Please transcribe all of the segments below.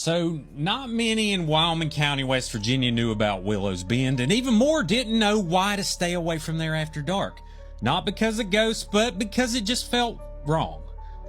So, not many in Wyoming County, West Virginia knew about Willow's Bend, and even more didn't know why to stay away from there after dark. Not because of ghosts, but because it just felt wrong.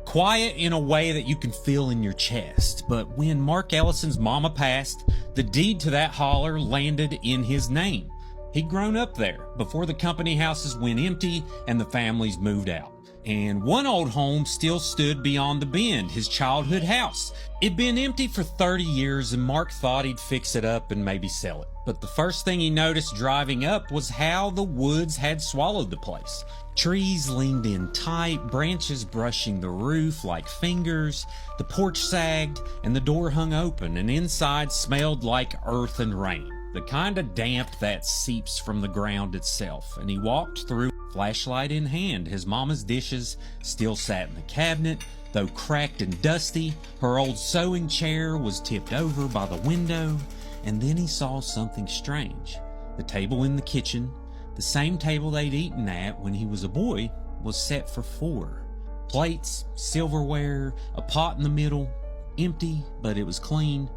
Quiet in a way that you can feel in your chest. But when Mark Ellison's mama passed, the deed to that holler landed in his name. He'd grown up there before the company houses went empty and the families moved out. And one old home still stood beyond the bend, his childhood house. It'd been empty for 30 years and Mark thought he'd fix it up and maybe sell it. But the first thing he noticed driving up was how the woods had swallowed the place. Trees leaned in tight, branches brushing the roof like fingers. The porch sagged and the door hung open, and inside smelled like earth and rain. The kind of damp that seeps from the ground itself. And he walked through, flashlight in hand. His mama's dishes still sat in the cabinet, though cracked and dusty. Her old sewing chair was tipped over by the window. And then he saw something strange. The table in the kitchen, the same table they'd eaten at when he was a boy, was set for 4. Plates, silverware, a pot in the middle, empty, but it was clean,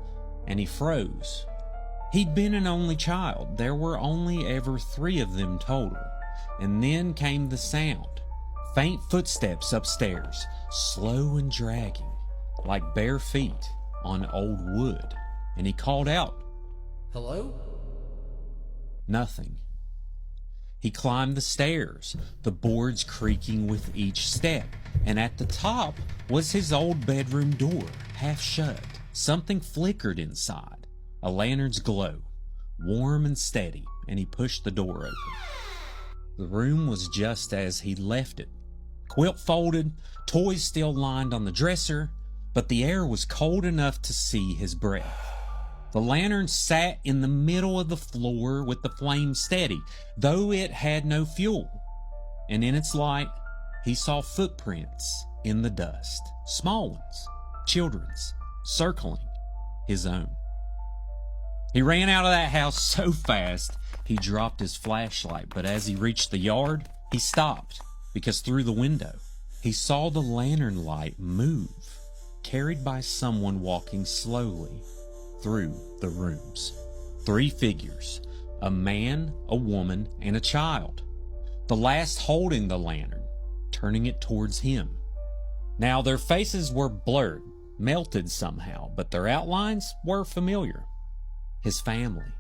and he froze. He'd been an only child. There were only ever 3 of them total. And then came the sound. Faint footsteps upstairs, slow and dragging, like bare feet on old wood. And he called out, "Hello?" Nothing. He climbed the stairs, the boards creaking with each step, and at the top was his old bedroom door, half shut. Something flickered inside, a lantern's glow, warm and steady, and he pushed the door open. The room was just as he'd left it. Quilt folded, toys still lined on the dresser, but the air was cold enough to see his breath. The lantern sat in the middle of the floor with the flame steady, though it had no fuel. And in its light, he saw footprints in the dust, small ones, children's, circling his own. He ran out of that house so fast, he dropped his flashlight, but as he reached the yard, he stopped, because through the window, he saw the lantern light move, carried by someone walking slowly through the rooms. 3 figures, a man, a woman, and a child. The last holding the lantern, turning it towards him. Now their faces were blurred, melted somehow, but their outlines were familiar. His family.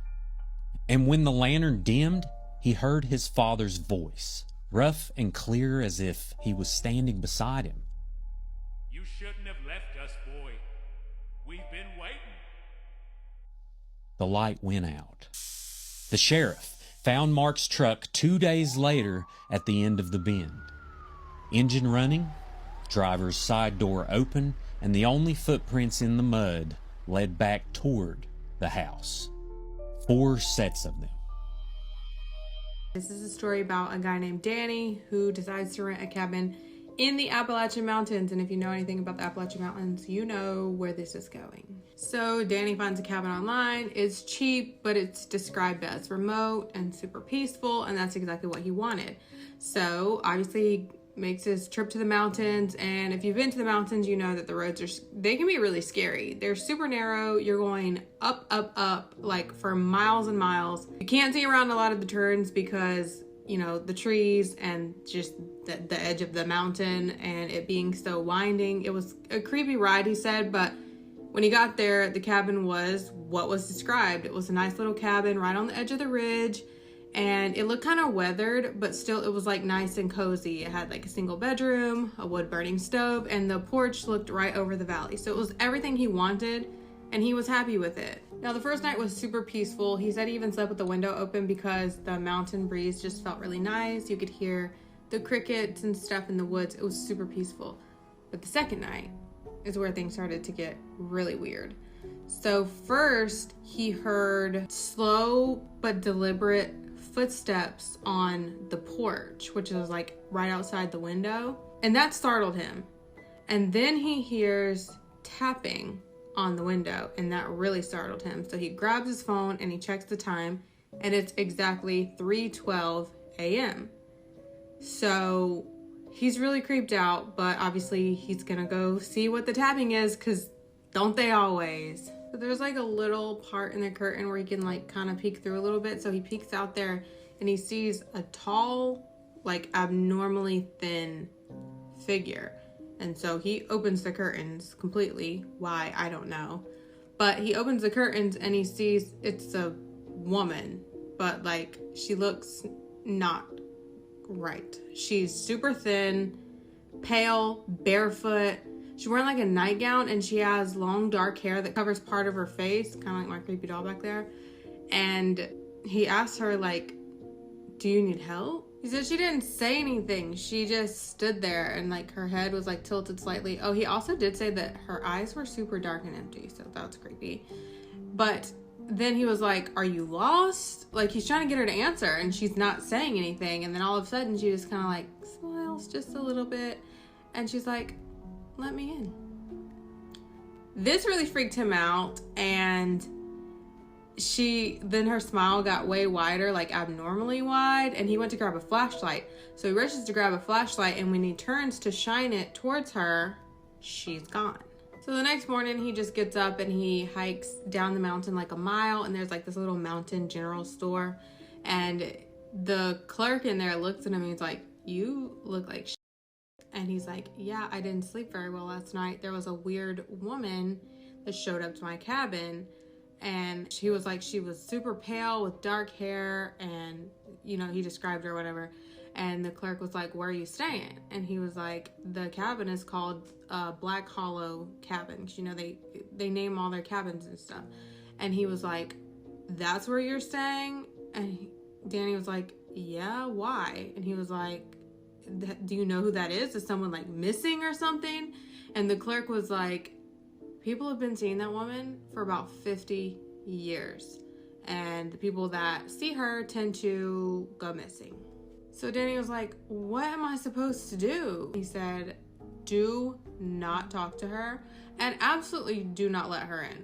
And when the lantern dimmed, he heard his father's voice, rough and clear as if he was standing beside him. "You shouldn't have left us, boy. We've been waiting." The light went out. The sheriff found Mark's truck 2 days later at the end of the bend. Engine running, driver's side door open, and the only footprints in the mud led back toward the house. 4 sets of them. This is a story about a guy named Danny who decides to rent a cabin in the Appalachian Mountains. And if you know anything about the Appalachian Mountains, you know where this is going. So Danny finds a cabin online. It's cheap, but it's described as remote and super peaceful, and that's exactly what he wanted. So obviously makes his trip to the mountains, and if you've been to the mountains, you know that the roads they can be really scary. They're super narrow. You're going up like for miles and miles. You can't see around a lot of the turns because, you know, the trees and just the edge of the mountain and it being so winding. It was a creepy ride, he said, but when he got there, the cabin was what was described. It was a nice little cabin right on the edge of the ridge. And it looked kind of weathered, but still it was like nice and cozy. It had like a single bedroom, a wood burning stove, and the porch looked right over the valley. So it was everything he wanted, and he was happy with it. Now the first night was super peaceful. He said he even slept with the window open because the mountain breeze just felt really nice. You could hear the crickets and stuff in the woods. It was super peaceful. But the second night is where things started to get really weird. So first he heard slow but deliberate footsteps on the porch, which was like right outside the window, and that startled him. And then he hears tapping on the window, and that really startled him. So he grabs his phone and he checks the time, and it's exactly 3:12 a.m. So he's really creeped out, but obviously he's gonna go see what the tapping is, because don't they always? So there's like a little part in the curtain where he can like kind of peek through a little bit. So he peeks out there and he sees a tall, like abnormally thin figure. And so he opens the curtains completely. Why, I don't know. But he opens the curtains and he sees it's a woman, but like she looks not right. She's super thin, pale, barefoot. She's wearing like a nightgown and she has long dark hair that covers part of her face, kind of like my creepy doll back there. And he asked her like, do you need help? He said she didn't say anything. She just stood there and like her head was like tilted slightly. Oh, he also did say that her eyes were super dark and empty, so that's creepy. But then he was like, are you lost? Like he's trying to get her to answer and she's not saying anything. And then all of a sudden she just kind of like smiles just a little bit. And she's like, let me in. This really freaked him out. And then her smile got way wider, like abnormally wide, and he went to grab a flashlight. So he rushes to grab a flashlight, and when he turns to shine it towards her, she's gone. So the next morning he just gets up and he hikes down the mountain like a mile, and there's like this little mountain general store, and the clerk in there looks at him and he's like, you look like shit. And he's like, yeah, I didn't sleep very well last night. There was a weird woman that showed up to my cabin. And she was like, she was super pale with dark hair, and you know, he described her or whatever. And the clerk was like, where are you staying? And he was like, the cabin is called Black Hollow Cabin, because you know they name all their cabins and stuff. And he was like, that's where you're staying? And Danny was like, yeah, why? And he was like, do you know who that is? Is someone like missing or something? And the clerk was like, people have been seeing that woman for about 50 years. And the people that see her tend to go missing. So Danny was like, what am I supposed to do? He said, do not talk to her and absolutely do not let her in.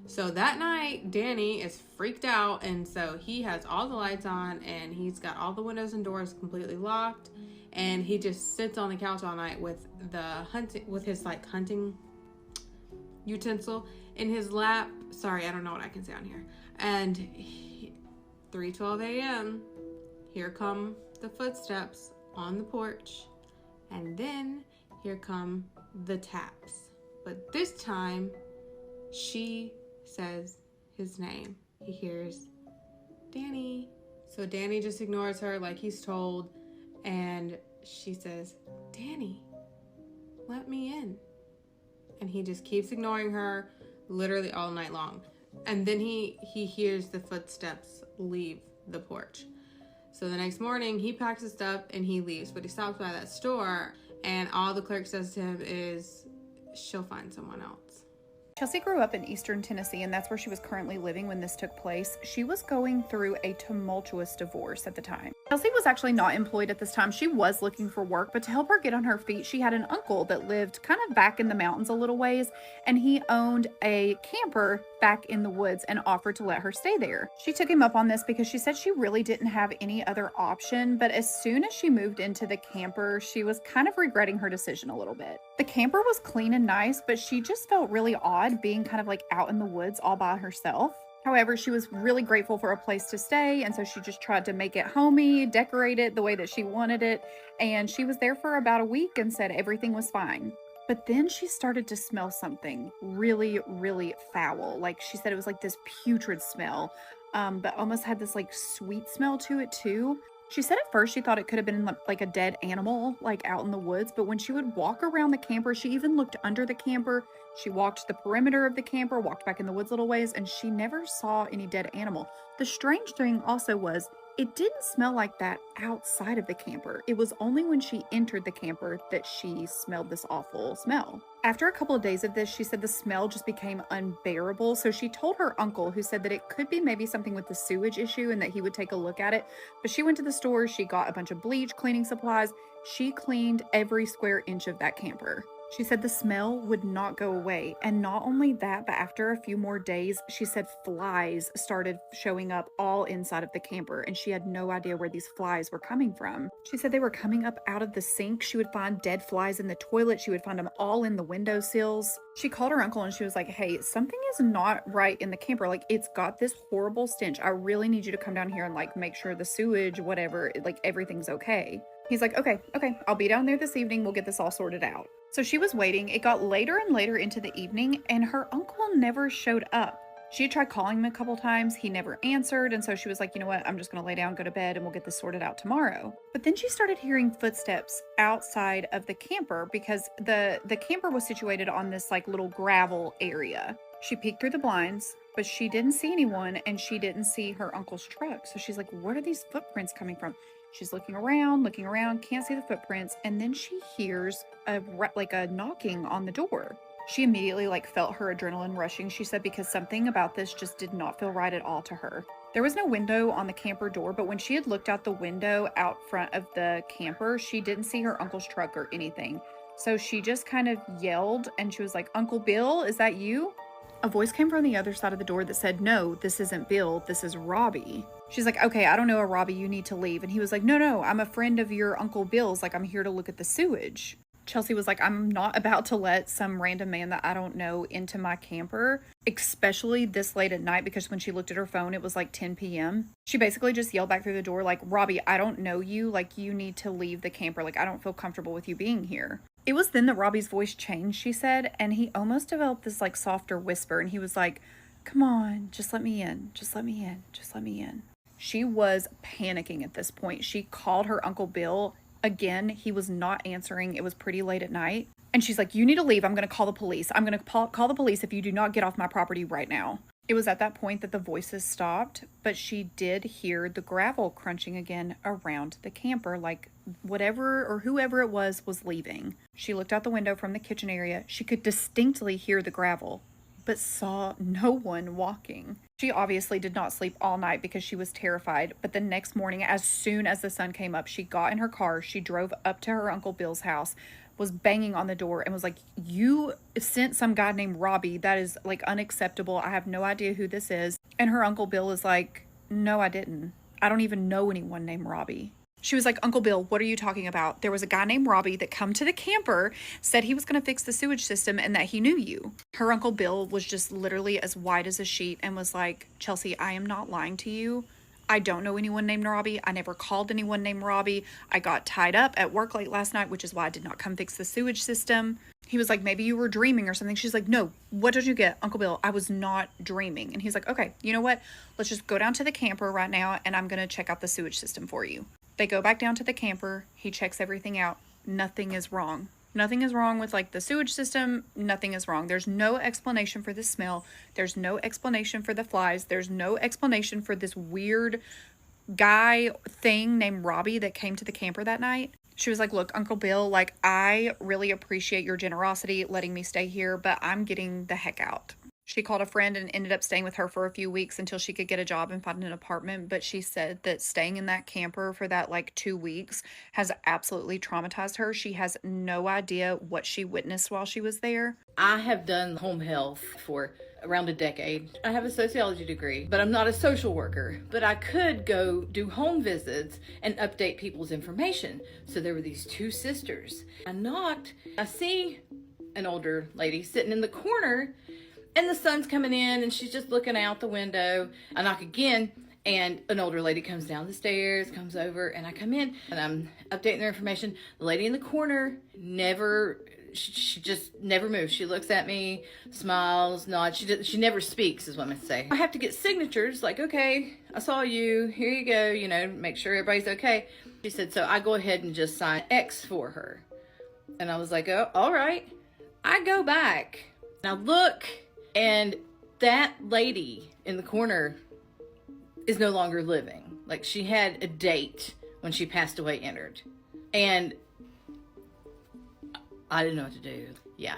So that night, Danny is freaked out. And so he has all the lights on and he's got all the windows and doors completely locked. And he just sits on the couch all night with his like hunting utensil in his lap. Sorry, I don't know what I can say on here. And 3:12 a.m. here come the footsteps on the porch, and then here come the taps. But this time she says his name. He hears Danny. So Danny just ignores her like he's told, and she says, Danny, let me in. And he just keeps ignoring her literally all night long. And then he hears the footsteps leave the porch. So the next morning he packs his stuff and he leaves, but he stops by that store and all the clerk says to him is, she'll find someone else. Chelsea grew up in eastern Tennessee, and that's where she was currently living when this took place. She was going through a tumultuous divorce at the time. Chelsea was actually not employed at this time. She was looking for work, but to help her get on her feet, she had an uncle that lived kind of back in the mountains a little ways, and he owned a camper back in the woods and offered to let her stay there. She took him up on this because she said she really didn't have any other option, but as soon as she moved into the camper, she was kind of regretting her decision a little bit. The camper was clean and nice, but she just felt really odd being kind of like out in the woods all by herself. However, she was really grateful for a place to stay, and so she just tried to make it homey, decorate it the way that she wanted it, and she was there for about a week and said everything was fine. But then she started to smell something really, really foul. Like she said, it was like this putrid smell, but almost had this like sweet smell to it too. She said at first she thought it could have been like a dead animal, like out in the woods. But when she would walk around the camper, she even looked under the camper. She walked the perimeter of the camper, walked back in the woods a little ways, and she never saw any dead animal. The strange thing also was it didn't smell like that outside of the camper. It was only when she entered the camper that she smelled this awful smell. After a couple of days of this, she said the smell just became unbearable. So she told her uncle, who said that it could be maybe something with the sewage issue and that he would take a look at it. But she went to the store, she got a bunch of bleach, cleaning supplies. She cleaned every square inch of that camper. She said the smell would not go away. And not only that, but after a few more days, she said flies started showing up all inside of the camper, and she had no idea where these flies were coming from. She said they were coming up out of the sink. She would find dead flies in the toilet. She would find them all in the windowsills. She called her uncle and she was like, hey, something is not right in the camper. Like, it's got this horrible stench. I really need you to come down here and like make sure the sewage, whatever, like everything's okay. He's like, okay, I'll be down there this evening. We'll get this all sorted out. So she was waiting. It got later and later into the evening, and her uncle never showed up. She had tried calling him a couple times. He never answered. And so she was like, you know what? I'm just going to lay down, go to bed, and we'll get this sorted out tomorrow. But then she started hearing footsteps outside of the camper because the camper was situated on this like little gravel area. She peeked through the blinds, but she didn't see anyone, and she didn't see her uncle's truck. So she's like, where are these footprints coming from? She's looking around, can't see the footprints, and then she hears a knocking on the door. She immediately felt her adrenaline rushing, she said, because something about this just did not feel right at all to her. There was no window on the camper door, but when she had looked out the window out front of the camper, she didn't see her uncle's truck or anything. So she just kind of yelled, and she was like, Uncle Bill, is that you? A voice came from the other side of the door that said, no, this isn't Bill, this is Robbie. She's like, okay, I don't know a Robbie, you need to leave. And he was like, no, I'm a friend of your Uncle Bill's. Like, I'm here to look at the sewage. Chelsea was like, I'm not about to let some random man that I don't know into my camper, especially this late at night, because when she looked at her phone, it was like 10 p.m. She basically just yelled back through the door, like, Robbie, I don't know you. Like, you need to leave the camper. Like, I don't feel comfortable with you being here. It was then that Robbie's voice changed, she said, and he almost developed this like softer whisper. And he was like, come on, just let me in. Just let me in. Just let me in. She was panicking at this point. She called her Uncle Bill. Again, he was not answering. It was pretty late at night. And she's like, you need to leave. I'm going to call the police. I'm going to call the police if you do not get off my property right now. It was at that point that the voices stopped, but she did hear the gravel crunching again around the camper, like whatever or whoever it was leaving. She looked out the window from the kitchen area. She could distinctly hear the gravel, but saw no one walking. She obviously did not sleep all night because she was terrified, but the next morning, as soon as the sun came up, she got in her car, she drove up to her Uncle Bill's house, was banging on the door, and was like, you sent some guy named Robbie. That is like unacceptable. I have no idea who this is. And her Uncle Bill is like, no, I didn't. I don't even know anyone named Robbie. She was like, Uncle Bill, what are you talking about? There was a guy named Robbie that come to the camper, said he was going to fix the sewage system and that he knew you. Her Uncle Bill was just literally as white as a sheet and was like, Chelsea, I am not lying to you. I don't know anyone named Robbie. I never called anyone named Robbie. I got tied up at work late last night, which is why I did not come fix the sewage system. He was like, maybe you were dreaming or something. She's like, no, what did you get? Uncle Bill, I was not dreaming. And he's like, okay, you know what? Let's just go down to the camper right now and I'm going to check out the sewage system for you. They go back down to the camper. He checks everything out. Nothing is wrong. Nothing is wrong with the sewage system. Nothing is wrong. There's no explanation for the smell. There's no explanation for the flies. There's no explanation for this weird guy thing named Robbie that came to the camper that night. She was like, look, Uncle Bill, I really appreciate your generosity letting me stay here, but I'm getting the heck out. She called a friend and ended up staying with her for a few weeks until she could get a job and find an apartment. But she said that staying in that camper for that 2 weeks has absolutely traumatized her. She has no idea what she witnessed while she was there. I have done home health for around a decade. I have a sociology degree, but I'm not a social worker. But I could go do home visits and update people's information. So there were these two sisters. I knocked. I see an older lady sitting in the corner, and the sun's coming in and she's just looking out the window. I knock again and an older lady comes down the stairs, comes over, and I come in and I'm updating their information. The lady in the corner she just never moves. She looks at me, smiles, nods. She never speaks is what I'm going to say. I have to get signatures okay, I saw you. Here you go, make sure everybody's okay. She said, so I go ahead and just sign X for her. And I was like, oh, all right. I go back and I look, and that lady in the corner is no longer living. She had a date when she passed away entered. And I didn't know what to do. Yeah.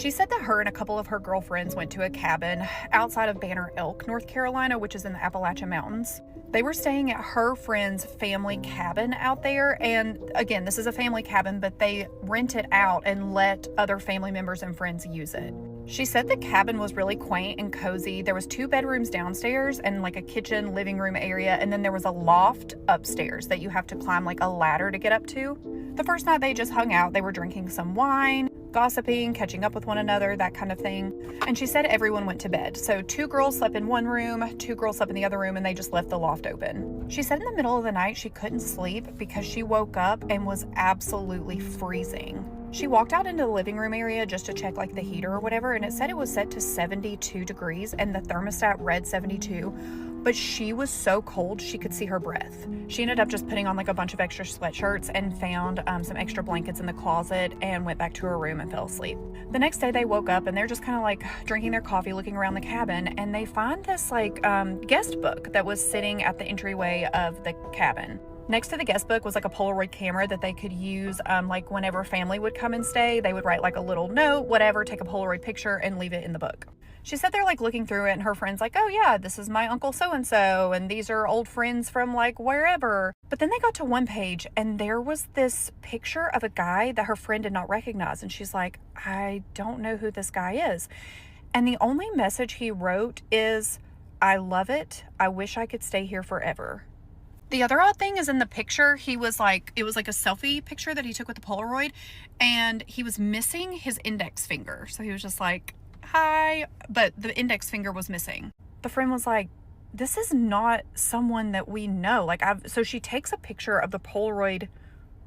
She said that her and a couple of her girlfriends went to a cabin outside of Banner Elk, North Carolina, which is in the Appalachian Mountains. They were staying at her friend's family cabin out there. And again, this is a family cabin, but they rent it out and let other family members and friends use it. She said the cabin was really quaint and cozy. There was 2 bedrooms downstairs and like a kitchen, living room area. And then there was a loft upstairs that you have to climb like a ladder to get up to. The first night they just hung out. They were drinking some wine, gossiping, catching up with one another, that kind of thing. And she said everyone went to bed. So 2 girls slept in one room, 2 girls slept in the other room, and they just left the loft open. She said in the middle of the night she couldn't sleep because she woke up and was absolutely freezing. She walked out into the living room area just to check like the heater or whatever, and it said it was set to 72 degrees and the thermostat read 72. But she was so cold she could see her breath. She ended up just putting on like a bunch of extra sweatshirts and found some extra blankets in the closet and went back to her room and fell asleep. The next day they woke up and they're just kind of like drinking their coffee, looking around the cabin, and they find this like guest book that was sitting at the entryway of the cabin. Next to the guest book was like a Polaroid camera that they could use like whenever family would come and stay. They would write like a little note, whatever, take a Polaroid picture and leave it in the book. She said they're like looking through it and her friend's like, oh yeah, this is my uncle so-and-so and these are old friends from like wherever. But then they got to one page and there was this picture of a guy that her friend did not recognize. And she's like, I don't know who this guy is. And the only message he wrote is, I love it. I wish I could stay here forever. The other odd thing is in the picture, it was like a selfie picture that he took with the Polaroid and he was missing his index finger. So he was just like, hi, but the index finger was missing. The friend was like, this is not someone that we know. Like so she takes a picture of the Polaroid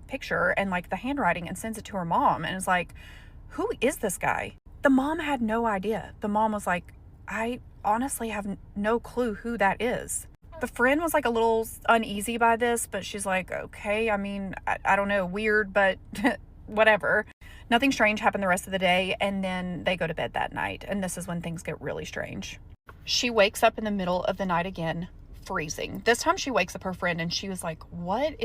picture and like the handwriting and sends it to her mom and is like, who is this guy? The mom had no idea. The mom was like, I honestly have no clue who that is. The friend was like a little uneasy by this, but she's like, okay, I mean, I don't know, weird, but whatever. Nothing strange happened the rest of the day, and then they go to bed that night, and this is when things get really strange. She wakes up in the middle of the night again, freezing. This time she wakes up her friend, and she was like, why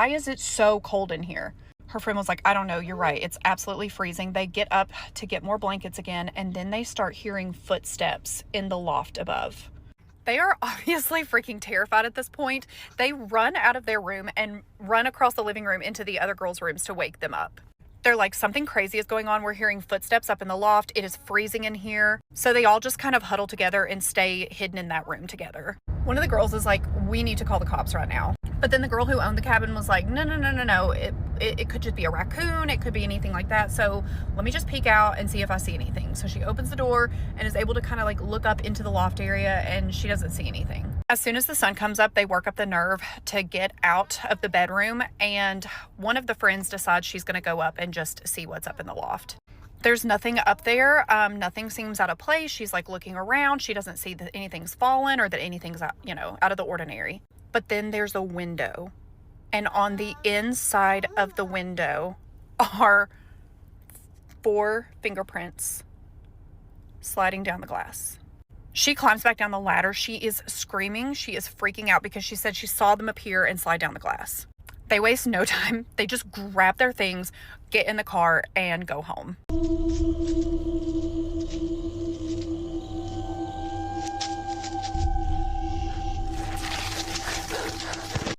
is it so cold in here? Her friend was like, I don't know, you're right. It's absolutely freezing. They get up to get more blankets again, and then they start hearing footsteps in the loft above. They are obviously freaking terrified at this point. They run out of their room and run across the living room into the other girls' rooms to wake them up. They're like, something crazy is going on. We're hearing footsteps up in the loft. It is freezing in here. So they all just kind of huddle together and stay hidden in that room together. One of the girls is like, we need to call the cops right now. But then the girl who owned the cabin was like, no. It could just be a raccoon. It could be anything like that. So let me just peek out and see if I see anything. So she opens the door and is able to kind of like look up into the loft area and she doesn't see anything. As soon as the sun comes up, they work up the nerve to get out of the bedroom. And one of the friends decides she's going to go up and just see what's up in the loft. There's nothing up there. Nothing seems out of place. She's like looking around. She doesn't see that anything's fallen or that anything's out of the ordinary. But then there's a window. And on the inside of the window are 4 fingerprints sliding down the glass. She climbs back down the ladder. She is screaming. She is freaking out because she said she saw them appear and slide down the glass. They waste no time. They just grab their things, get in the car, and go home.